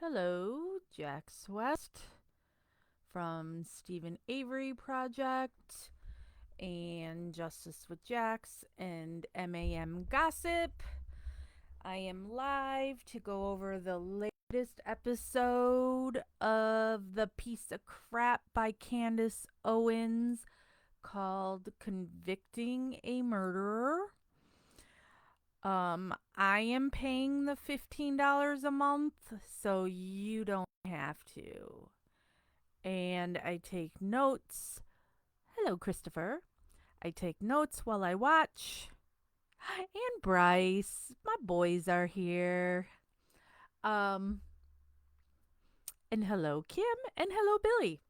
Hello, Jax West from Stephen Avery Project and Justice with Jax and MAM Gossip. I am live to go over the latest episode of The Piece of Crap by Candace Owens called Convicting a Murderer. I am paying the $15 a month, so you don't have to. And I take notes. Hello, Christopher. I take notes while I watch. And Bryce, my boys are here. Um, and hello, Kim, and hello, Billy.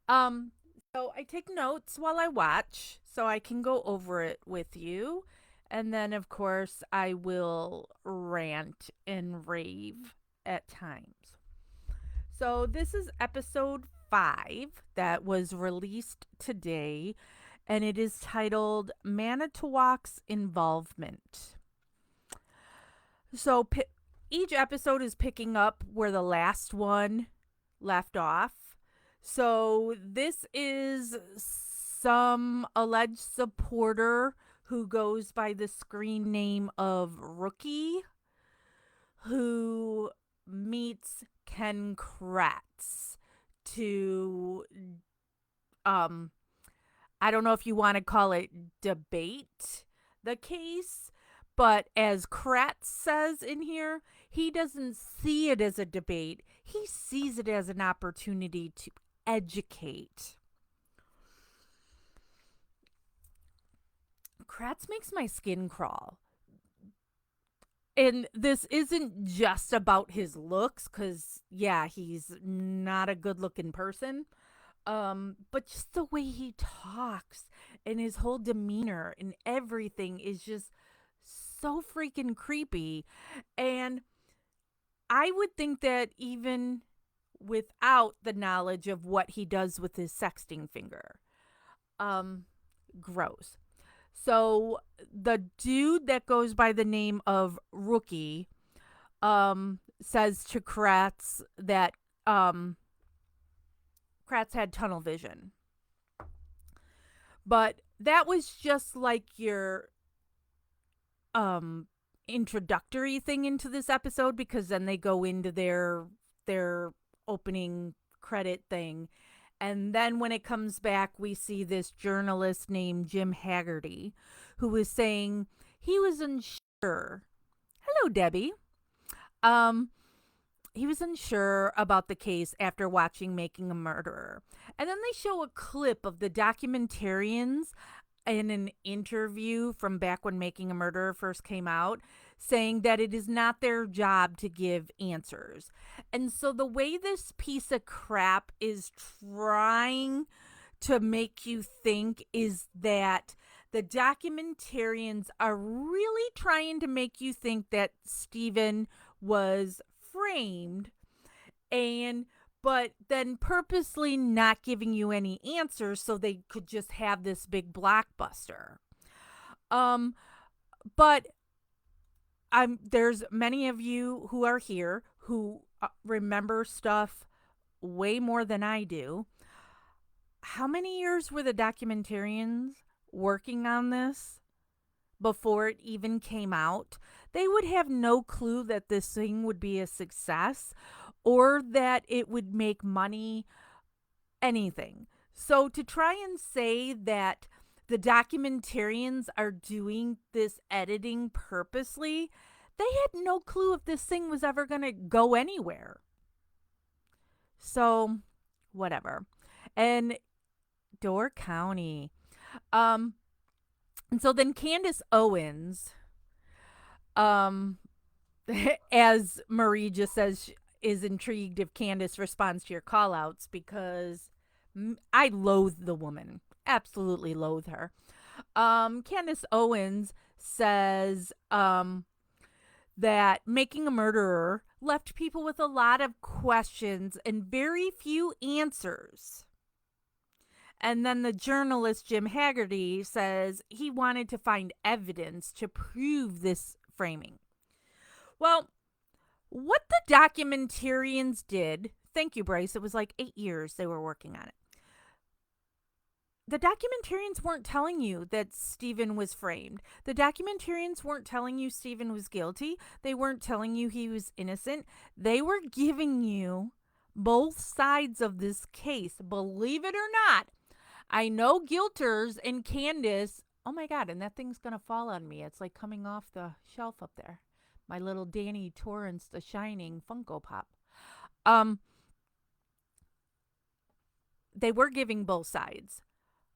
Um, so I take notes while I watch so I can go over it with you. And then, of course, I will rant and rave at times. So, this is episode 5 that was released today, and it is titled Manitowoc's Involvement. So, each episode is picking up where the last one left off. So, this is some alleged supporter who goes by the screen name of Rookie, who meets Ken Kratz to I don't know if you want to call it debate the case, but as Kratz says in here, he doesn't see it as a debate. He sees it as an opportunity to educate. Kratz makes my skin crawl. And this isn't just about his looks, because, yeah, he's not a good looking person. But just the way he talks and his whole demeanor and everything is just so freaking creepy. And I would think that even without the knowledge of what he does with his sexting finger, gross. So the dude that goes by the name of Rookie says to Kratz that Kratz had tunnel vision. But that was just like your introductory thing into this episode, because then they go into their opening credit thing. And then when it comes back, we see this journalist named Jim Haggerty who was saying he was unsure. Hello, Debbie. Um, he was unsure about the case after watching Making a Murderer. And then they show a clip of the documentarians in an interview from back when Making a Murderer first came out, saying that it is not their job to give answers. And so the way this piece of crap is trying to make you think is that the documentarians are really trying to make you think that Stephen was framed, and but then purposely not giving you any answers so they could just have this big blockbuster. But there's many of you who are here who remember stuff way more than I do. How many years were the documentarians working on this before it even came out? They would have no clue that this thing would be a success or that it would make money, anything. So to try and say that the documentarians are doing this editing purposely, they had no clue if this thing was ever going to go anywhere. So, whatever. And Door County. And so then Candace Owens, um, as Marie just says, is intrigued if Candace responds to your call outs, because I loathe the woman. Absolutely loathe her. Candace Owens says that Making a Murderer left people with a lot of questions and very few answers. And then the journalist Jim Haggerty says he wanted to find evidence to prove this framing. Well, What the documentarians did, thank you, Bryce, it was like 8 years they were working on it. The documentarians weren't telling you that Stephen was framed. The documentarians weren't telling you Stephen was guilty. They weren't telling you he was innocent. They were giving you both sides of this case. Believe it or not, I know Guilters and Candace. Oh my God, and that thing's going to fall on me. It's like coming off the shelf up there. My little Danny Torrance, the Shining Funko Pop. They were giving both sides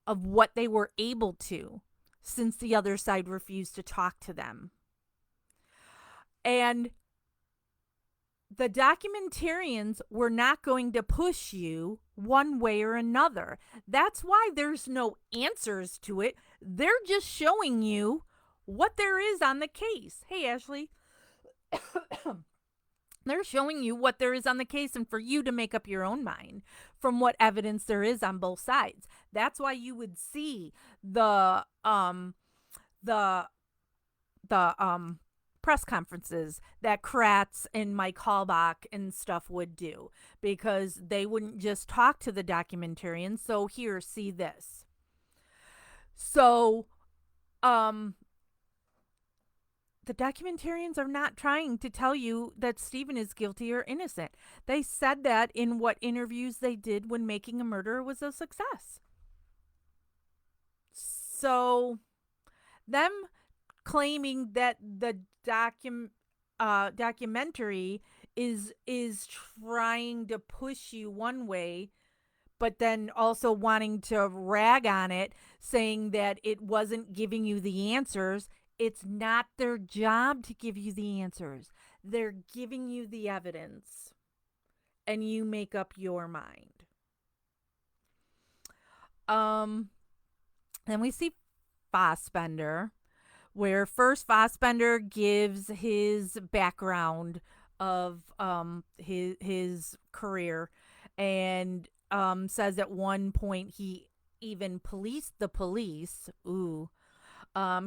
of what they were able to, since the other side refused to talk to them. And the documentarians were not going to push you one way or another. That's why there's no answers to it. They're just showing you what there is on the case. Hey, Ashley. They're showing you what there is on the case, and for you to make up your own mind from what evidence there is on both sides. That's why you would see the press conferences that Kratz and Mike Hallbach and stuff would do, because they wouldn't just talk to the documentarians. So here, see this. So the documentarians are not trying to tell you that Stephen is guilty or innocent. They said that in what interviews they did when Making a Murderer was a success. So them claiming that the documentary is trying to push you one way, but then also wanting to rag on it, saying that it wasn't giving you the answers. It's not their job to give you the answers. They're giving you the evidence, and you make up your mind. Then we see Fassbender, where first Fassbender gives his background of his career, and says at one point he even policed the police. Ooh.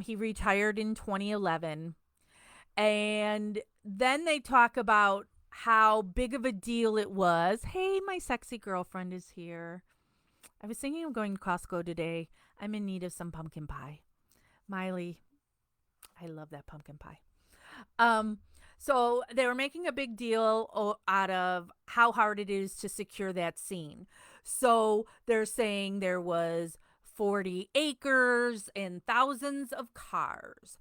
He retired in 2011. And then they talk about how big of a deal it was. Hey, my sexy girlfriend is here. I was thinking of going to Costco today. I'm in need of some pumpkin pie. Miley, I love that pumpkin pie. So they were making a big deal out of how hard it is to secure that scene. So they're saying there was 40 acres and thousands of cars.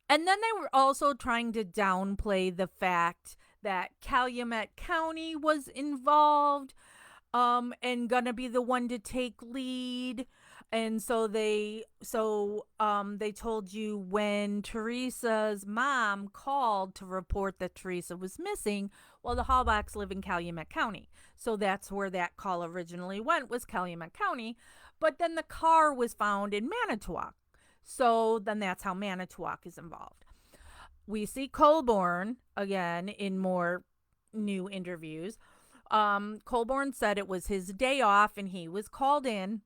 And then they were also trying to downplay the fact that Calumet County was involved, and gonna be the one to take lead. And so they told you when Teresa's mom called to report that Teresa was missing, well, the Hallbachs live in Calumet County. So that's where that call originally went, was Calumet County. But then the car was found in Manitowoc. So then that's how Manitowoc is involved. We see Colborn again in more new interviews. Colborn said it was his day off and he was called in,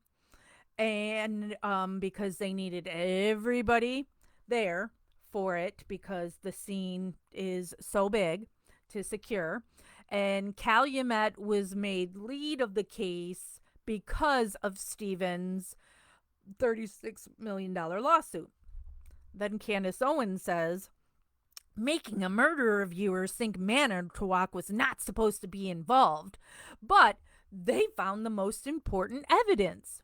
and because they needed everybody there for it, because the scene is so big to secure. And Calumet was made lead of the case because of Stephen's $36 million lawsuit. Then Candace Owens says, Making a Murderer viewers think Manitowoc was not supposed to be involved, but they found the most important evidence.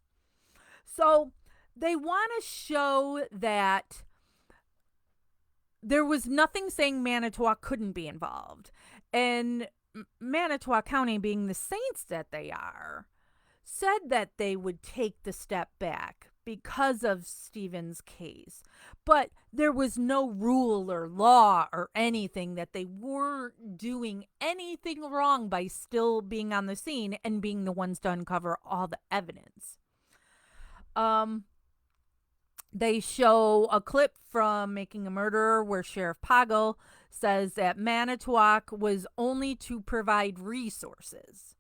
So they want to show that there was nothing saying Manitowoc couldn't be involved. And Manitowoc County, being the saints that they are, said that they would take the step back because of Stephen's case. But there was no rule or law or anything that they weren't doing anything wrong by still being on the scene and being the ones to uncover all the evidence. They show a clip from Making a Murderer where Sheriff Poggle says that Manitowoc was only to provide resources.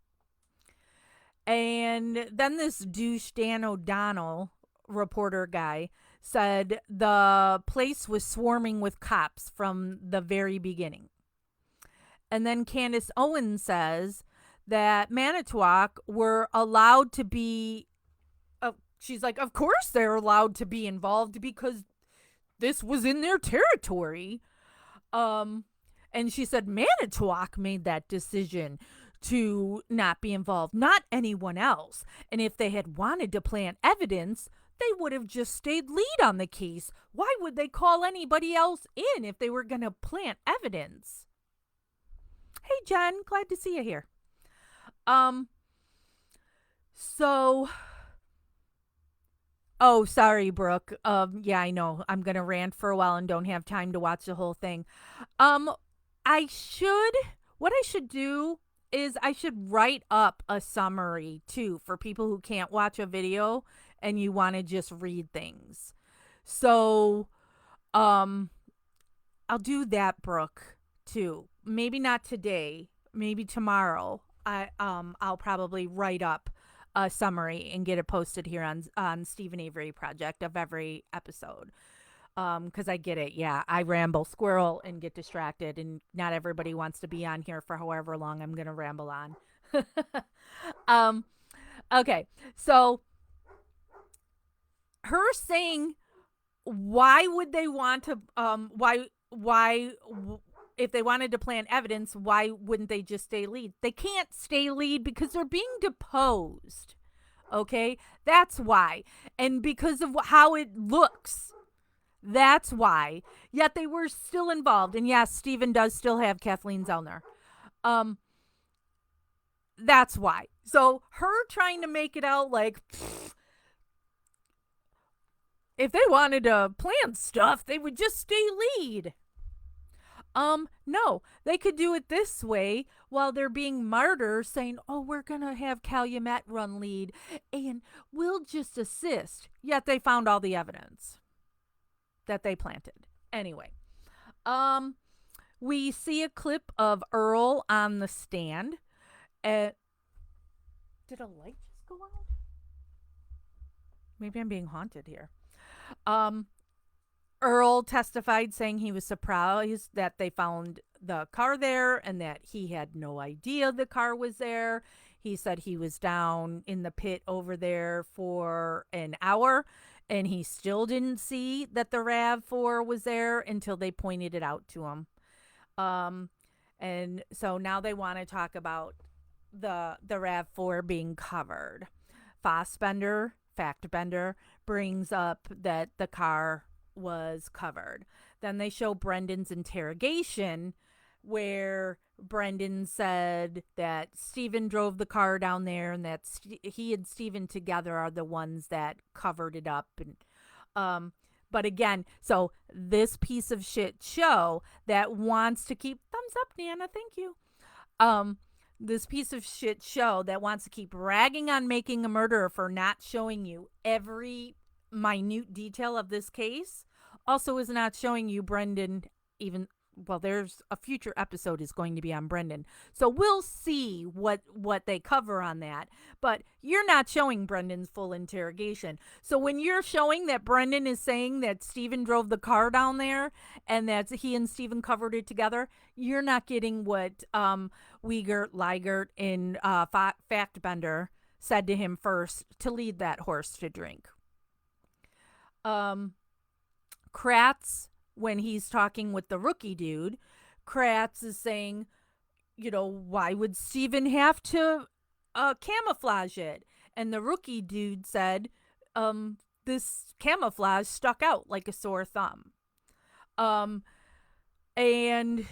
And then this douche Dan O'Donnell, reporter guy, said the place was swarming with cops from the very beginning. And then Candace Owens says that Manitowoc were allowed to be, she's like, of course they're allowed to be involved because this was in their territory. Um, and she said Manitowoc made that decision to not be involved, not anyone else. And if they had wanted to plant evidence, they would have just stayed lead on the case. Why would they call anybody else in if they were going to plant evidence? Hey, Jen, glad to see you here. Um, so, oh, sorry, Brooke. Yeah, I know. I'm going to rant for a while and don't have time to watch the whole thing. Um, I should, what I should do is I should write up a summary too for people who can't watch a video and you want to just read things. So, um, I'll do that, Brooke, too. Maybe not today, maybe tomorrow. I'll probably write up a summary and get it posted here on Stephen Avery Project of every episode. Because I get it. Yeah, I ramble, squirrel, and get distracted, and not everybody wants to be on here for however long I'm gonna ramble on. um, okay, so her saying, why would they want to? Why? If they wanted to plant evidence, why wouldn't they just stay lead? They can't stay lead because they're being deposed. Okay, that's why, and because of how it looks. That's why. Yet they were still involved. And yes, Stephen does still have Kathleen Zellner. That's why. So her trying to make it out like, if they wanted to plan stuff, they would just stay lead. No, they could do it this way while they're being martyrs, saying, oh, we're going to have Calumet run lead and we'll just assist. Yet they found all the evidence that they planted. Anyway, we see a clip of Earl on the stand. Did a light just go out? Maybe I'm being haunted here. Earl testified saying he was surprised that they found the car there and that he had no idea the car was there. He said he was down in the pit over there for an hour and he still didn't see that the RAV4 was there until they pointed it out to him. And so now they want to talk about the RAV4 being covered. Fassbender, Factbender, brings up that the car was covered. Then they show Brendan's interrogation where Brendan said that Stephen drove the car down there and that he and Stephen together are the ones that covered it up. And but again, so this piece of shit show that wants to keep, thumbs up, Nana, thank you. This piece of shit show that wants to keep ragging on Making a Murderer for not showing you every minute detail of this case also is not showing you Brendan even. Well, there's a future episode is going to be on Brendan. So we'll see what they cover on that. But you're not showing Brendan's full interrogation. So when you're showing that Brendan is saying that Stephen drove the car down there and that he and Stephen covered it together, you're not getting what Wiegert, Liegert, and Factbender said to him first to lead that horse to drink. Kratz, when he's talking with the rookie dude, Kratz is saying, you know, why would Stephen have to camouflage it? And the rookie dude said, this camouflage stuck out like a sore thumb. And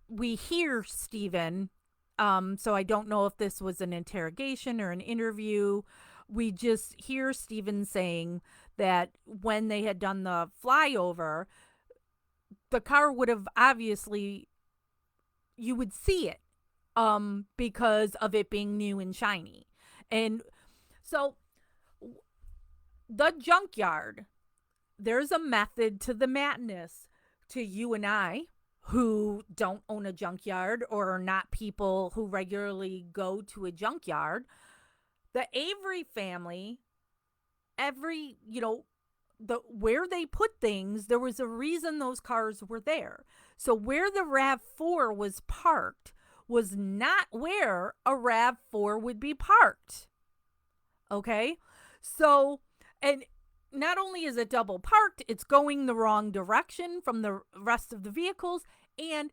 we hear Stephen, so I don't know if this was an interrogation or an interview. We just hear Stephen saying that when they had done the flyover, the car would have obviously, you would see it because of it being new and shiny. And so the junkyard, there's a method to the madness to you and I who don't own a junkyard or are not people who regularly go to a junkyard. The Avery family, where they put things, there was a reason those cars were there. So where the RAV4 was parked was not where a RAV4 would be parked. Okay? So, and not only is it double parked, it's going the wrong direction from the rest of the vehicles, and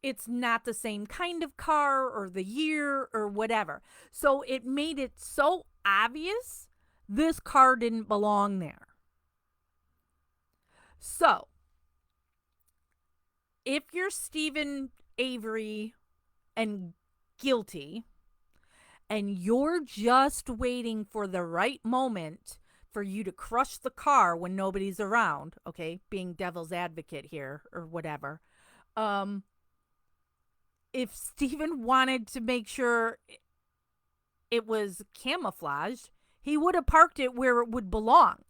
it's not the same kind of car or the year or whatever. So it made it so obvious this car didn't belong there. So if you're Stephen Avery and guilty, and you're just waiting for the right moment for you to crush the car when nobody's around, okay, being devil's advocate here or whatever, if Stephen wanted to make sure it was camouflaged, he would have parked it where it would belong,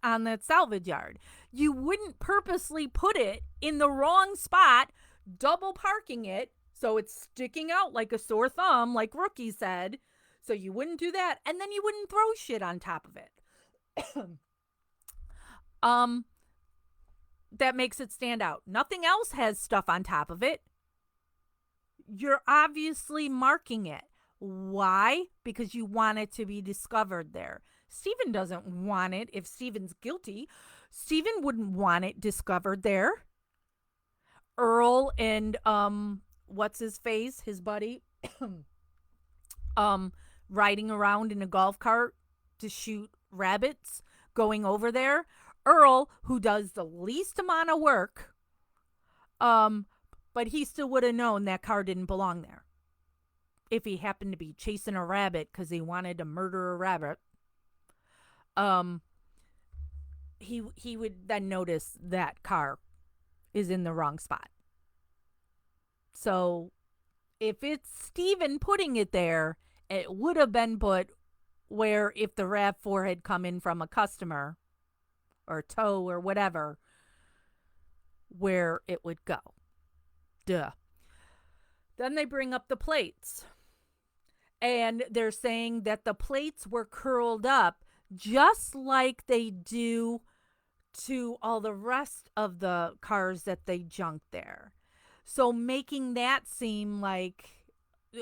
on that salvage yard. You wouldn't purposely put it in the wrong spot, double parking it so it's sticking out like a sore thumb, like Rookie said. So you wouldn't do that, and then you wouldn't throw shit on top of it. That makes it stand out. Nothing else has stuff on top of it. You're obviously marking it. Why? Because you want it to be discovered there. Stephen doesn't want it. If Stephen's guilty, Stephen wouldn't want it discovered there. Earl and what's his face, his buddy, riding around in a golf cart to shoot rabbits, going over there. Earl, who does the least amount of work, but he still would have known that car didn't belong there. If he happened to be chasing a rabbit because he wanted to murder a rabbit, he would then notice that car is in the wrong spot. So if it's Stephen putting it there, it would have been put where, if the RAV4 had come in from a customer or tow or whatever, where it would go. Duh. Then they bring up the plates. And they're saying that the plates were curled up just like they do to all the rest of the cars that they junked there. So making that seem like,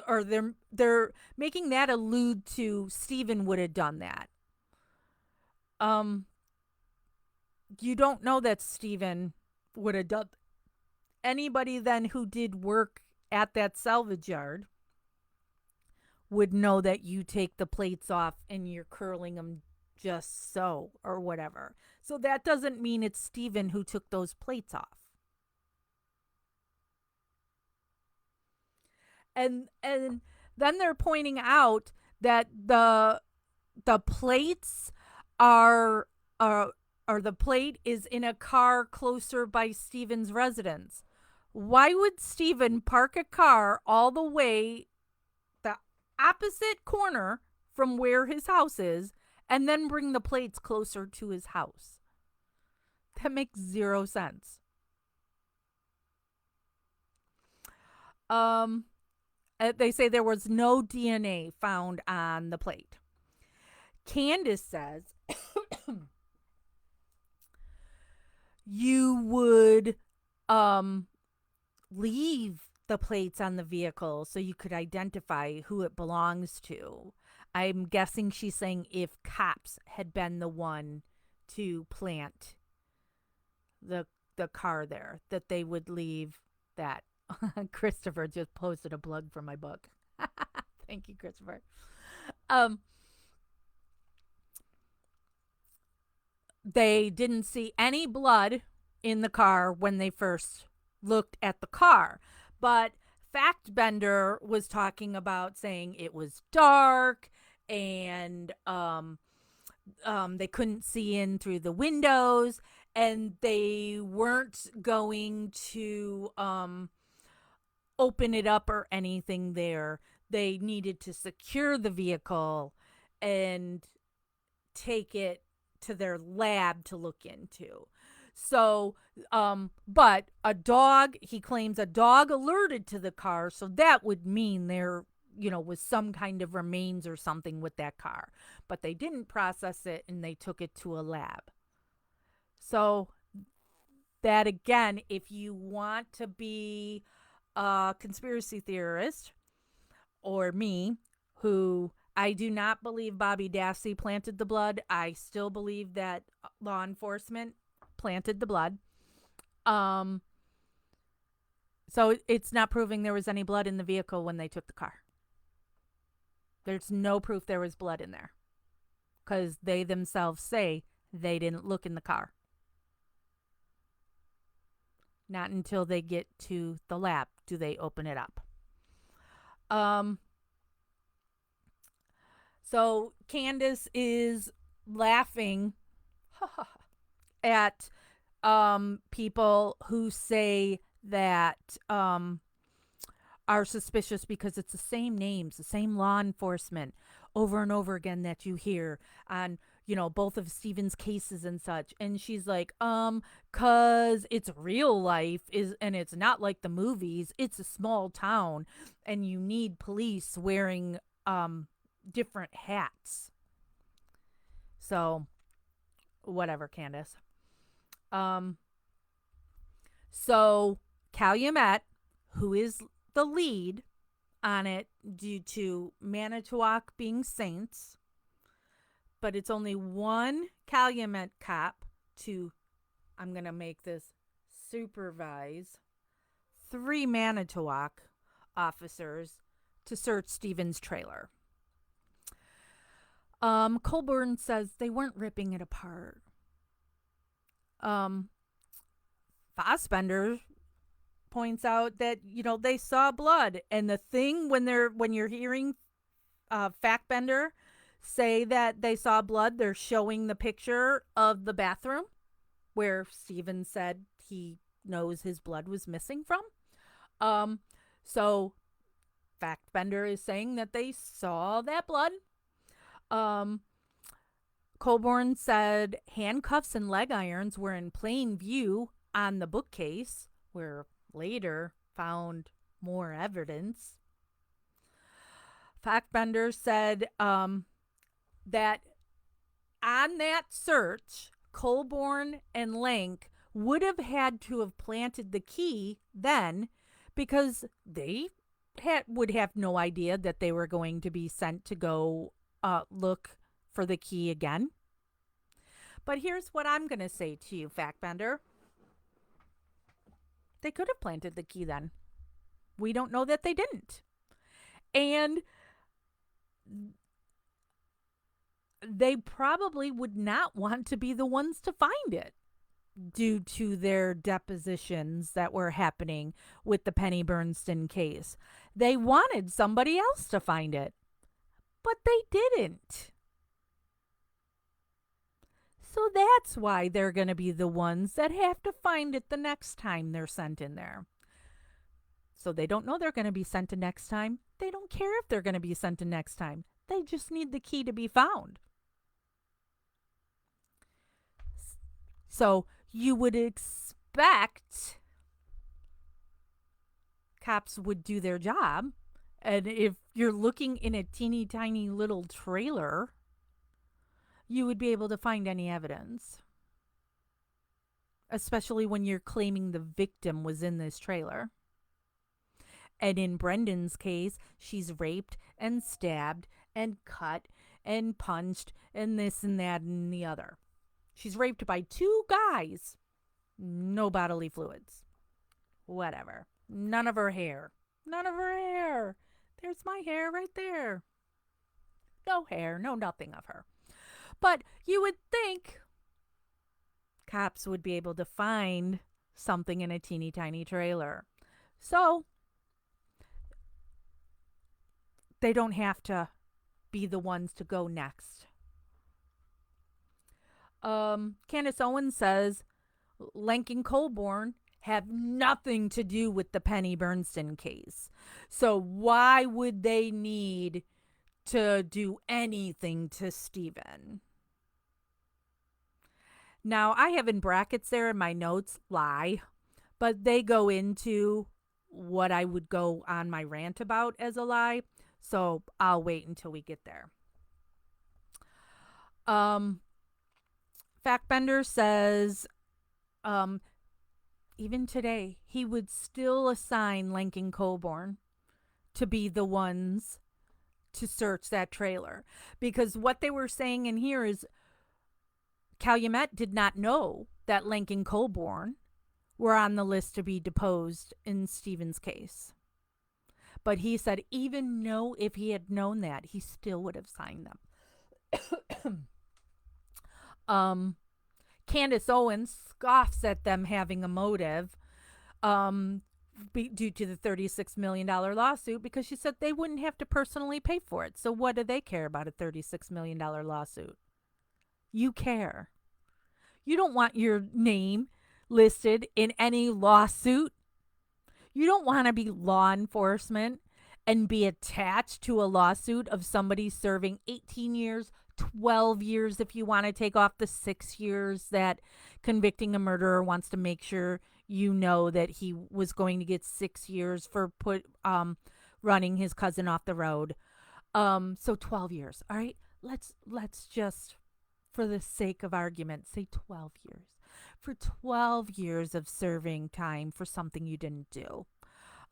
or they're making that allude to Stephen would have done that. You don't know that Stephen would have done. Anybody then who did work at that salvage yard would know that you take the plates off and you're curling them just so or whatever. So that doesn't mean it's Stephen who took those plates off. And then they're pointing out that the plates are or the plate is in a car closer by Stephen's residence. Why would Stephen park a car all the way the opposite corner from where his house is and then bring the plates closer to his house? That makes zero sense. They say there was no DNA found on the plate. Candace says you would leave the plates on the vehicle so you could identify who it belongs to. I'm guessing she's saying if cops had been the one to plant the car there, that they would leave that. Christopher just posted a plug for my book. Thank you, Christopher. They didn't see any blood in the car when they first looked at the car, but Factbender was talking about saying it was dark and they couldn't see in through the windows, and they weren't going to open it up or anything there. They needed to secure the vehicle and take it to their lab to look into. So, but he claims a dog alerted to the car, so that would mean there was some kind of remains or something with that car. But they didn't process it and they took it to a lab. So, that again, if you want to be a conspiracy theorist or me, who I do not believe Bobby Dassey planted the blood, I still believe that law enforcement planted the blood. So it's not proving there was any blood in the vehicle when they took the car. There's no proof there was blood in there because they themselves say they didn't look in the car. Not until they get to the lab do they open it up. So Candace is laughing at people who say that are suspicious because it's the same names, the same law enforcement over and over again that you hear on, both of Stephen's cases and such. And she's like, cause it's real life and it's not like the movies. It's a small town and you need police wearing different hats. So whatever, Candace. So Calumet, who is the lead on it due to Manitowoc being saints, but it's only one Calumet cop to, I'm going to make this, supervise 3 Manitowoc officers to search Stephen's trailer. Colburn says they weren't ripping it apart. Fassbender points out that they saw blood, and the thing when you're hearing Fackbender say that they saw blood, they're showing the picture of the bathroom where Stephen said he knows his blood was missing from. So Fackbender is saying that they saw that blood. Colburn said handcuffs and leg irons were in plain view on the bookcase, where later found more evidence. Fackbender said that on that search, Colburn and Lank would have had to have planted the key then, because they would have no idea that they were going to be sent to go look for the key again. But here's what I'm going to say to you, Fackbender. They could have planted the key then. We don't know that they didn't. And they probably would not want to be the ones to find it due to their depositions that were happening with the Penny Bernstein case. They wanted somebody else to find it, but they didn't. So that's why they're going to be the ones that have to find it the next time they're sent in there. So they don't know they're going to be sent to next time. They don't care if they're going to be sent to next time. They just need the key to be found. So you would expect cops would do their job. And if you're looking in a teeny tiny little trailer, you would be able to find any evidence. Especially when you're claiming the victim was in this trailer. And in Brendan's case, she's raped and stabbed and cut and punched and this and that and the other. She's raped by 2 guys. No bodily fluids. Whatever. None of her hair. None of her hair. There's my hair right there. No hair, no nothing of her. But you would think cops would be able to find something in a teeny tiny trailer. So they don't have to be the ones to go next. Candace Owens says Lank and Colburn have nothing to do with the Penny Bernstein case. So why would they need to do anything to Stephen? Now, I have in brackets there in my notes, lie, but they go into what I would go on my rant about as a lie. So I'll wait until we get there. Um, Factbender says, um, even today, he would still assign Lank and Coburn to be the ones to search that trailer. Because what they were saying in here is Calumet did not know that Lank and Coburn were on the list to be deposed in Stephen's case. But he said even if he had known that, he still would have signed them. um, Candace Owens scoffs at them having a motive due to the $36 million lawsuit because she said they wouldn't have to personally pay for it. So what do they care about a $36 million lawsuit? You care. You don't want your name listed in any lawsuit. You don't want to be law enforcement and be attached to a lawsuit of somebody serving 18 years, 12 years if you want to take off the 6 years that Convicting a Murderer wants to make sure you know that he was going to get 6 years for running his cousin off the road. So 12 years. All right. Let's just, for the sake of argument, say 12 years. For 12 years of serving time for something you didn't do.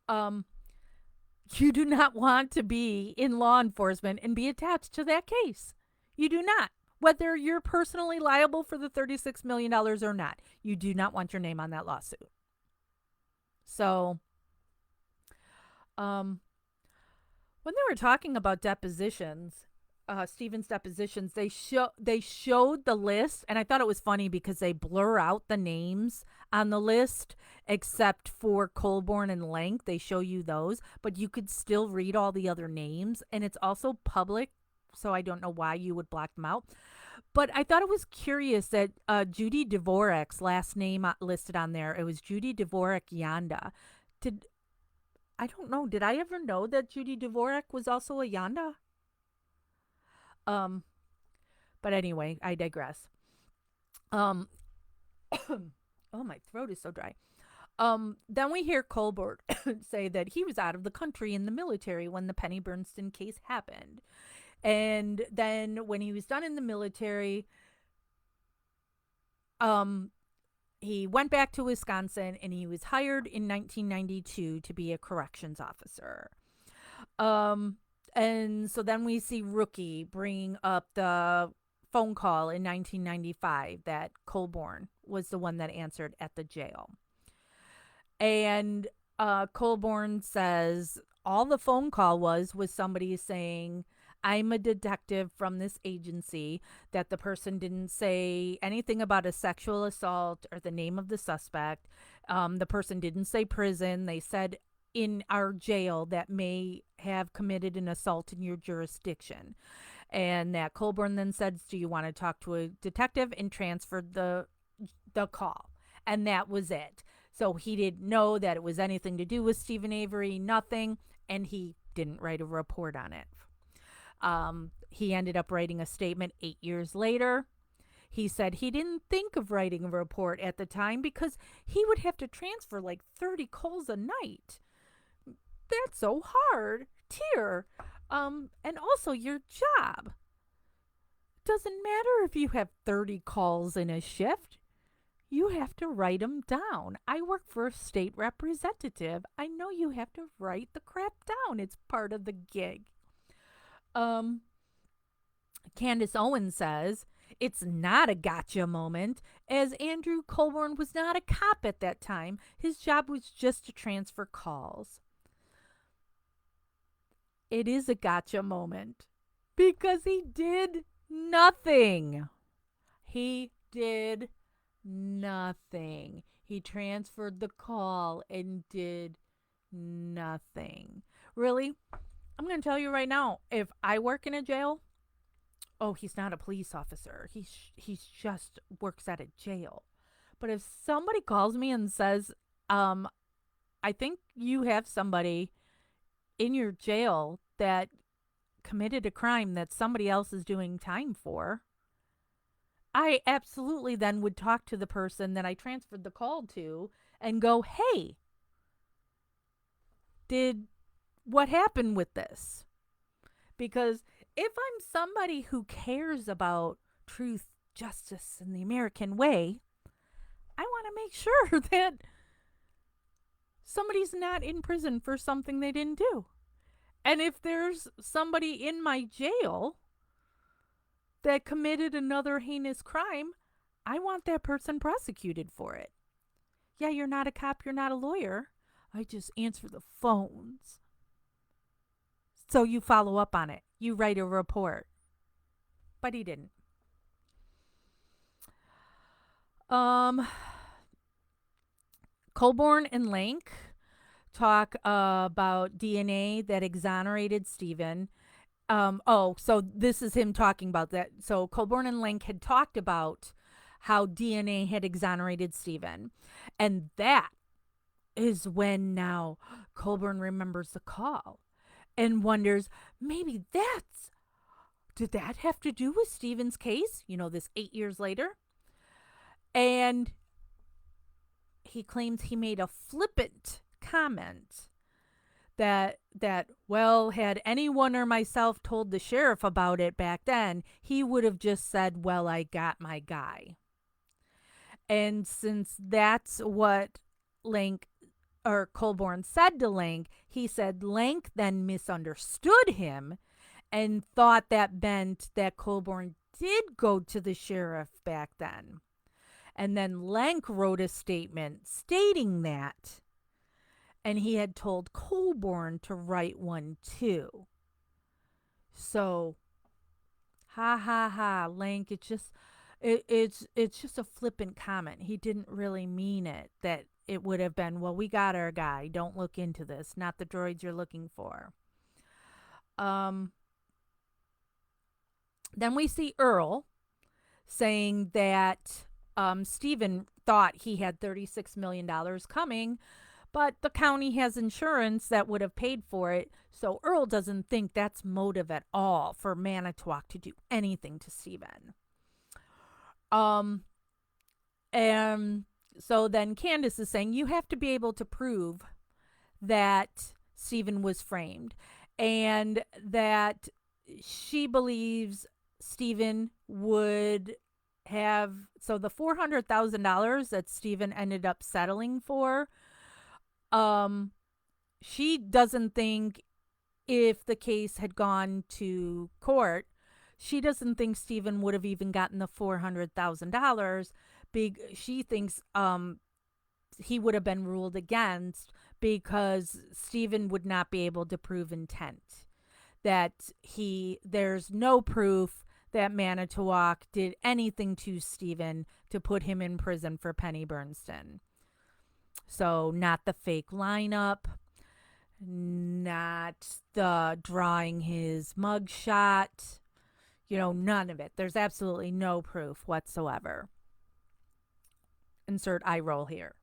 You do not want to be in law enforcement and be attached to that case. You do not. Whether you're personally liable for the $36 million or not, you do not want your name on that lawsuit. So, when they were talking about depositions, Stephen's depositions, they showed the list, and I thought it was funny because they blur out the names on the list except for Colborn and Lank. They show you those, but you could still read all the other names, and it's also public, so I don't know why you would black them out. But I thought it was curious that Judy Dvorak's last name listed on there, it was Judy Dvorak Yanda. I don't know, did I ever know that Judy Dvorak was also a Yanda? But anyway, I digress. Oh, my throat is so dry. Then we hear Colbert say that he was out of the country in the military when the Penny Bernstein case happened. And then when he was done in the military, he went back to Wisconsin and he was hired in 1992 to be a corrections officer. And so then we see Rookie bringing up the phone call in 1995 that Colborn was the one that answered at the jail. And Colborn says all the phone call was somebody saying, I'm a detective from this agency, that the person didn't say anything about a sexual assault or the name of the suspect. The person didn't say prison. They said in our jail that may have committed an assault in your jurisdiction. And that Colborn then said, do you want to talk to a detective, and transferred the call. And that was it. So he didn't know that it was anything to do with Stephen Avery, nothing. And he didn't write a report on it. He ended up writing a statement 8 years later. He said he didn't think of writing a report at the time because he would have to transfer like 30 calls a night. That's so hard. Tear. And also your job. Doesn't matter if you have 30 calls in a shift. You have to write them down. I work for a state representative. I know you have to write the crap down. It's part of the gig. Candace Owens says it's not a gotcha moment, as Andrew Colborn was not a cop at that time. His job was just to transfer calls. It is a gotcha moment because he did nothing. He did nothing. He transferred the call and did nothing. Really? I'm going to tell you right now, if I work in a jail, oh, he's not a police officer. He's just works at a jail. But if somebody calls me and says, I think you have somebody in your jail that committed a crime that somebody else is doing time for, I absolutely then would talk to the person that I transferred the call to and go, hey, what happened with this? Because if I'm somebody who cares about truth, justice, and the American way, I want to make sure that somebody's not in prison for something they didn't do. And if there's somebody in my jail that committed another heinous crime, I want that person prosecuted for it. Yeah, you're not a cop, you're not a lawyer. I just answer the phones. So you follow up on it. You write a report. But he didn't. Colborn and Lank talk about DNA that exonerated Stephen. So this is him talking about that. So Colborn and Lank had talked about how DNA had exonerated Stephen. And that is when now Colborn remembers the call and wonders, maybe did that have to do with Stephen's case? This 8 years later? And he claims he made a flippant comment that well, had anyone or myself told the sheriff about it back then, he would have just said, well, I got my guy. And since that's what Lank or Colborn said to Lank, he said Lank then misunderstood him and thought that meant that Colborn did go to the sheriff back then. And then Lank wrote a statement stating that. And he had told Colborn to write one too. So, ha ha ha, Lank, it's just a flippant comment. He didn't really mean it. That it would have been, well, we got our guy. Don't look into this. Not the droids you're looking for. Then we see Earl saying that Stephen thought he had $36 million coming, but the county has insurance that would have paid for it. So Earl doesn't think that's motive at all for Manitowoc to do anything to Stephen. And so then Candace is saying you have to be able to prove that Stephen was framed and that she believes Stephen would have, so the $400,000 that Stephen ended up settling for, she doesn't think if the case had gone to court, she doesn't think Stephen would have even gotten the $400,000. She thinks he would have been ruled against because Stephen would not be able to prove intent. That there's no proof that Manitowoc did anything to Stephen to put him in prison for Penny Bernston. So not the fake lineup, not the drawing his mugshot, none of it. There's absolutely no proof whatsoever. Insert eye roll here.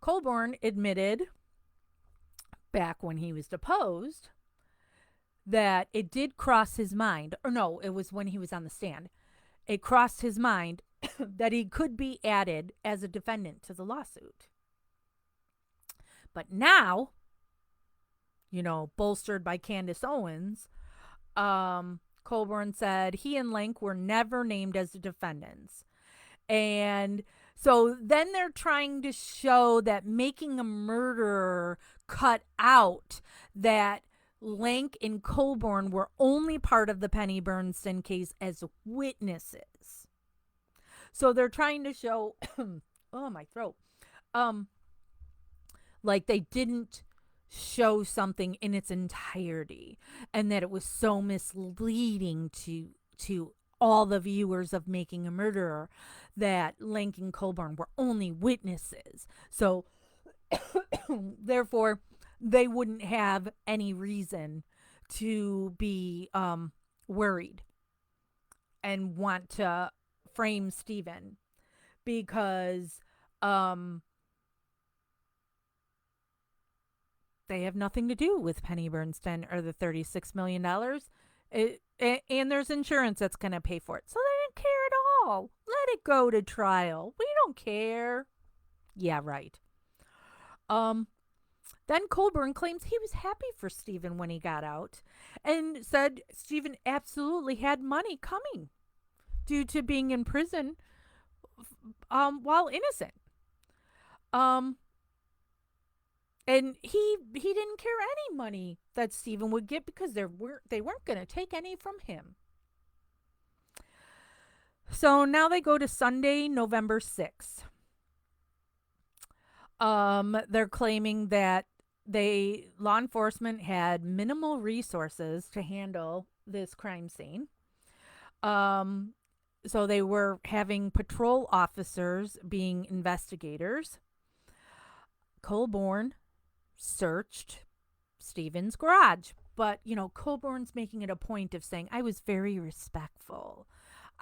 Colborn admitted back when he was deposed that it did cross his mind, or no, it was when he was on the stand. It crossed his mind that he could be added as a defendant to the lawsuit. But now, bolstered by Candace Owens, Colborn said he and Lank were never named as the defendants. And so then they're trying to show that making a murderer cut out that Lank and Colborn were only part of the Penny Bernston case as witnesses. So they're trying to show, oh, my throat, like they didn't show something in its entirety and that it was so misleading to all the viewers of Making a Murderer that Lank and Colborn were only witnesses. So therefore, they wouldn't have any reason to be worried and want to frame Stephen because they have nothing to do with Penny Bernston or the $36 million. And there's insurance that's going to pay for it. So they didn't care at all. Let it go to trial. We don't care. Yeah, right. Then Colburn claims he was happy for Stephen when he got out and said Stephen absolutely had money coming due to being in prison while innocent. Um, and he didn't care any money that Stephen would get because they weren't going to take any from him. So now they go to Sunday, November 6th. They're claiming that law enforcement had minimal resources to handle this crime scene. Um, so they were having patrol officers being investigators. Colborne searched Stephen's garage. But, Colborne's making it a point of saying, I was very respectful.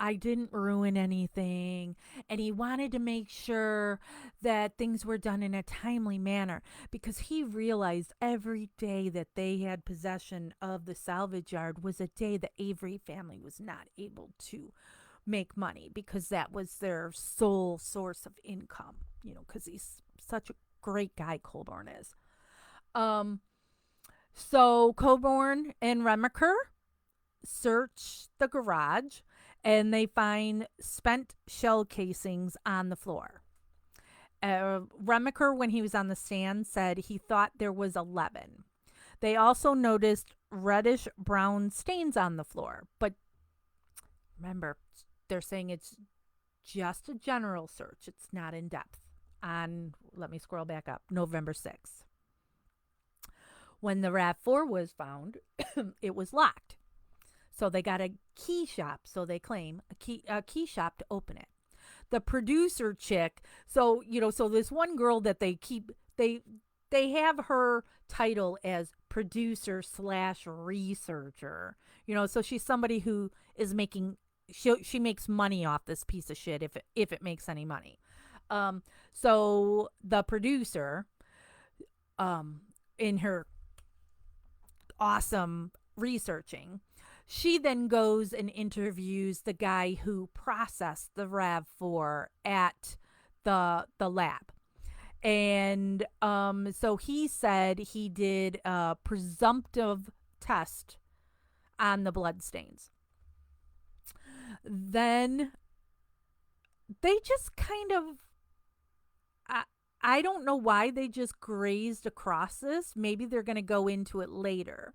I didn't ruin anything. And he wanted to make sure that things were done in a timely manner because he realized every day that they had possession of the salvage yard was a day the Avery family was not able to make money because that was their sole source of income, because he's such a great guy, Colborne is. Um, so Coburn and Remacher search the garage and they find spent shell casings on the floor. Remacher, when he was on the stand, said he thought there was 11. They also noticed reddish brown stains on the floor. But remember, they're saying it's just a general search. It's not in depth. Let me scroll back up, November 6th. When the RAV4 was found, it was locked. So they got a key shop, so they claim, a key shop to open it. The producer chick, so this one girl that they have her title as producer / researcher. So she's somebody who is she makes money off this piece of shit if it makes any money. So the producer, in her awesome researching, she then goes and interviews the guy who processed the RAV4 at the lab. And so he said he did a presumptive test on the bloodstains. Then they just kind of, I don't know why they just grazed across this. Maybe they're going to go into it later.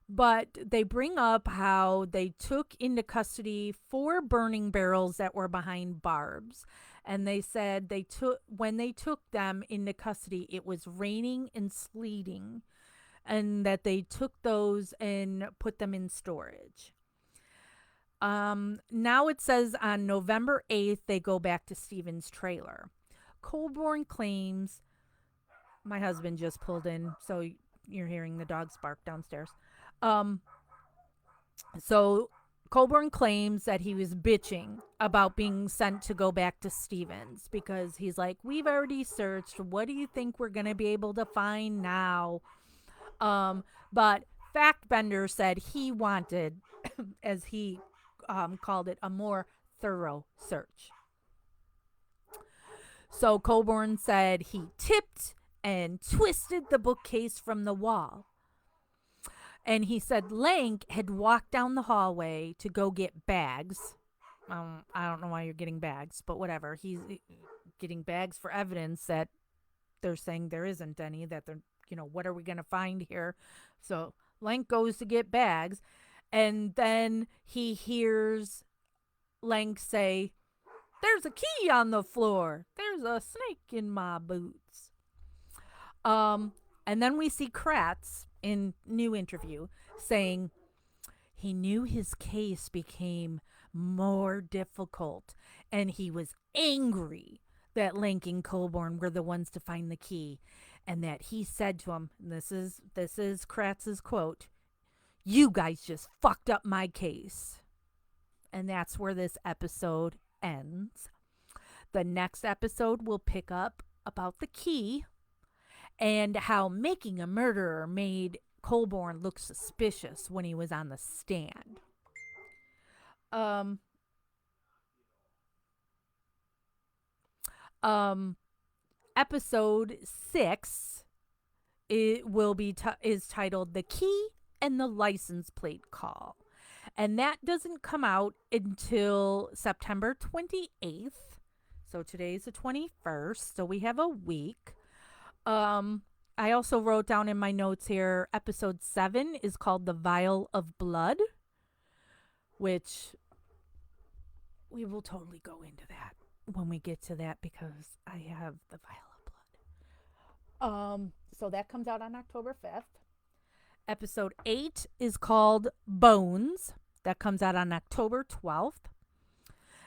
But they bring up how they took into custody 4 burning barrels that were behind barbs. And they said when they took them into custody, it was raining and sleeting. And that they took those and put them in storage. Now it says on November 8th, they go back to Stephen's trailer. Colborne claims, my husband just pulled in, so you're hearing the dogs bark downstairs. So Colborne claims that he was bitching about being sent to go back to Stevens because he's like, we've already searched. What do you think we're going to be able to find now? But Factbender said he wanted, as he called it, a more thorough search. So Colborne said he tipped and twisted the bookcase from the wall. And he said Lank had walked down the hallway to go get bags. I don't know why you're getting bags, but whatever. He's getting bags for evidence that they're saying there isn't any, that they're, what are we going to find here? So Lank goes to get bags. And then he hears Lank say, there's a key on the floor. There's a snake in my boots. And then we see Kratz in new interview saying he knew his case became more difficult and he was angry that Lank and Colborne were the ones to find the key, and that he said to him, this is Kratz's quote, "You guys just fucked up my case." And that's where this episode ends. The next episode will pick up about the key and how making a murderer made Colborne look suspicious when he was on the stand. Episode 6 it will be is titled The Key and the License Plate Call. And that doesn't come out until September 28th. So today's the 21st, so we have a week. I also wrote down in my notes here episode 7 is called The Vial of Blood, which we will totally go into that when we get to that because I have the vial of blood. So that comes out on October 5th. Episode 8 is called Bones. That comes out on October 12th.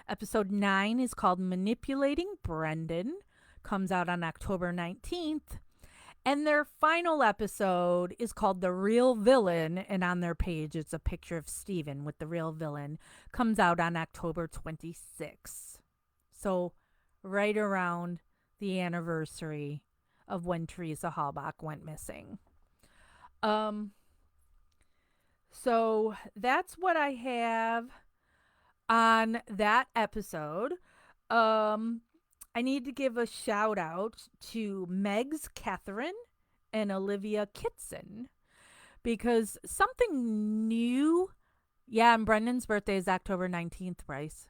Episode 9 is called Manipulating Brendan. Comes out on October 19th. And their final episode is called The Real Villain. And on their page, it's a picture of Steven with the real villain. Comes out on October 26th. So right around the anniversary of when Teresa Halbach went missing. So that's what I have on that episode. I need to give a shout out to Megs Catherine and Olivia Kitson because something new. Yeah, and Brendan's birthday is October 19th, Bryce.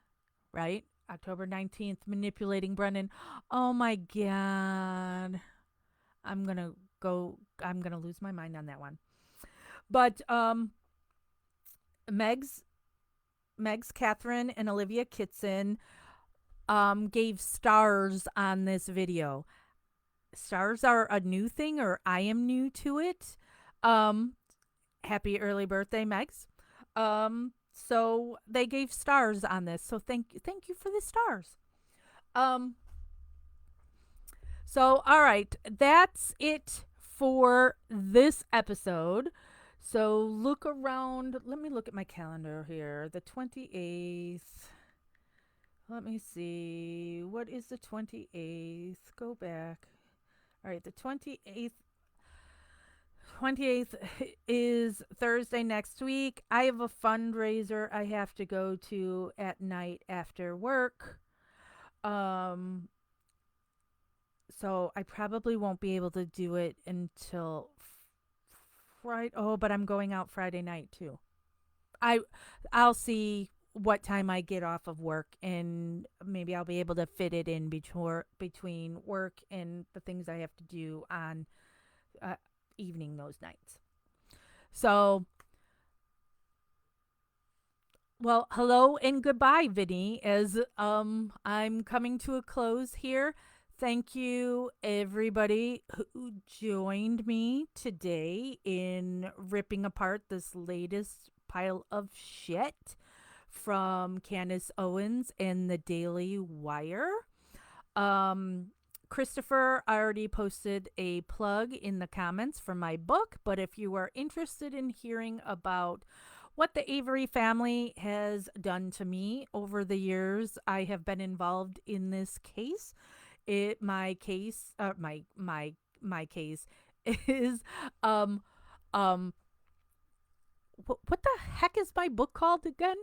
Right? October 19th, Manipulating Brendan. Oh my God. I'm going to lose my mind on that one. But Megs Catherine and Olivia Kitson gave stars on this video. Stars are a new thing, or I am new to it. Happy early birthday, Megs. So they gave stars on this. So thank you for the stars. So all right, that's it for this episode. So look around. Let me look at my calendar here. The 28th. Let me see. What is the 28th? Go back. All right, the 28th. 28th is Thursday next week. I have a fundraiser I have to go to at night after work. So I probably won't be able to do it until Friday. Oh, but I'm going out Friday night too. I'll see what time I get off of work, and maybe I'll be able to fit it in between work and the things I have to do on evening those nights. So, well, hello and goodbye, Vinny, as I'm coming to a close here. Thank you, everybody who joined me today in ripping apart this latest pile of shit from Candace Owens and the Daily Wire. Christopher already posted a plug in the comments for my book, but if you are interested in hearing about what the Avery family has done to me over the years I have been involved in this case, my case is what the heck is my book called again?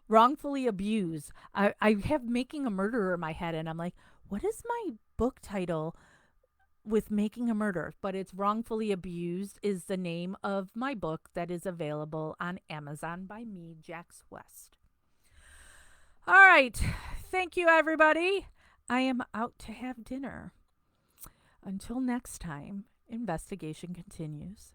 Wrongfully Abused. I have Making a Murderer in my head, and I'm like, what is my book title with Making a Murder? But it's Wrongfully Abused is the name of my book that is available on Amazon by me, Jax West. All right. Thank you, everybody. I am out to have dinner. Until next time, investigation continues.